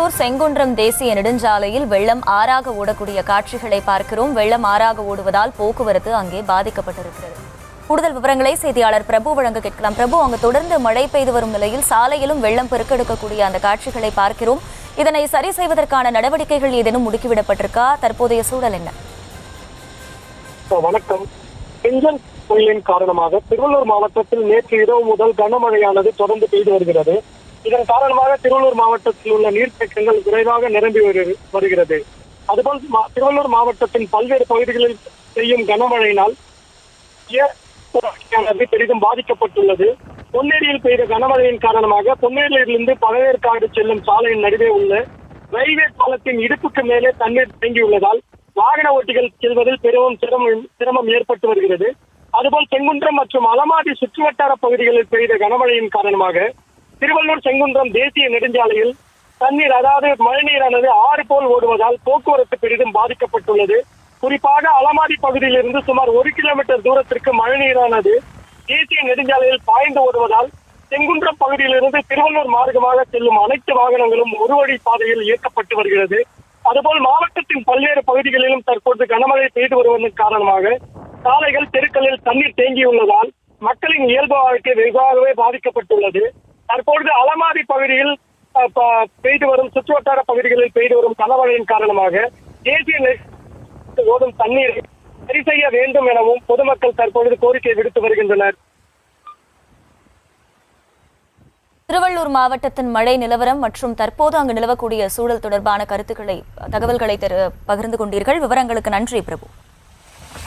திருவள்ளூர் செங்குன்றம் தேசிய நெடுஞ்சாலையில் வெள்ளம் ஆறாக ஓடக்கூடிய காட்சிகளை பார்க்கிறோம். வெள்ளம் ஆறாக ஓடுவதால் போக்குவரத்து அங்கே பாதிக்கப்பட்டிருக்கிறது. கூடுதல் விவரங்களை செய்தியாளர் பிரபு வழங்க கேட்கலாம். பிரபு, அங்கு தொடர்ந்து மழை பெய்து வரும் நிலையில் சாலையிலும் வெள்ளம் பெருக்கெடுக்கக்கூடிய அந்த காட்சிகளை பார்க்கிறோம். இதனை சரி செய்வதற்கான நடவடிக்கைகள் ஏதேனும் முடுக்கிவிடப்பட்டிருக்கா? தற்போதைய சூழல் என்ன? வணக்கம். பெஞ்சன் புயலின் காரணமாக திருவள்ளூர் மாவட்டத்தில் நேற்று இரவு முதல் கனமழையானது தொடர்ந்து பெய்து வருகிறது. இதன் காரணமாக திருவள்ளூர் மாவட்டத்தில் உள்ள நீர்த்தேக்கங்கள் விரைவாக நிரம்பி வருகிறது. அதுபோல் திருவள்ளூர் மாவட்டத்தின் பல்வேறு பகுதிகளில் பெய்யும் கனமழையினால் பெரிதும் பாதிக்கப்பட்டுள்ளது. பொன்னேரியில் பெய்த கனமழையின் காரணமாக பொன்னேரியிலிருந்து பழவேற்காடு செல்லும் சாலையின் நடுவே உள்ள ரயில்வே பாலத்தின் இடுப்புக்கு மேலே தண்ணீர் தேங்கியுள்ளதால் வாகன ஓட்டிகள் செல்வதில் பெரும் சிரமம் ஏற்பட்டு வருகிறது. அதுபோல் செங்குன்றம் மற்றும் அலமாதி சுற்றுவட்டார பகுதிகளில் பெய்த கனமழையின் காரணமாக திருவள்ளூர் செங்குன்றம் தேசிய நெடுஞ்சாலையில் தண்ணீர், அதாவது மழைநீரானது ஆறு போல் ஓடுவதால் போக்குவரத்து பெரிதும் பாதிக்கப்பட்டுள்ளது. குறிப்பாக அலமாதி பகுதியிலிருந்து சுமார் 1 கிலோமீட்டர் தூரத்திற்கு மழைநீரானது தேசிய நெடுஞ்சாலையில் பாய்ந்து ஓடுவதால் செங்குன்றம் பகுதியிலிருந்து திருவள்ளூர் மார்க்கமாக செல்லும் அனைத்து வாகனங்களும் ஒரு வழி பாதையில் இயக்கப்பட்டு வருகிறது. அதுபோல் மாவட்டத்தின் பல்வேறு பகுதிகளிலும் தற்போது கனமழை பெய்து வருவதன் காரணமாக சாலைகள், தெருக்களில் தண்ணீர் தேங்கியுள்ளதால் மக்களின் இயல்பு வாழ்க்கை வெகுவாகவே பாதிக்கப்பட்டுள்ளது. தற்பொழுது அலமாதி பகுதியில் பெய்து வரும் சுற்றுவட்டார பகுதிகளில் பெய்து வரும் கனமழையின் காரணமாக தேசிய ஓடும் தண்ணீரை சரி செய்ய வேண்டும் எனவும் பொதுமக்கள் தற்பொழுது கோரிக்கை விடுத்து வருகின்றனர். திருவள்ளூர் மாவட்டத்தின் மழை நிலவரம் மற்றும் தற்போது அங்கு நிலவக்கூடிய சூழல் தொடர்பான தகவல்களை பகிர்ந்து கொண்டீர்கள். விவரங்களுக்கு நன்றி பிரபு.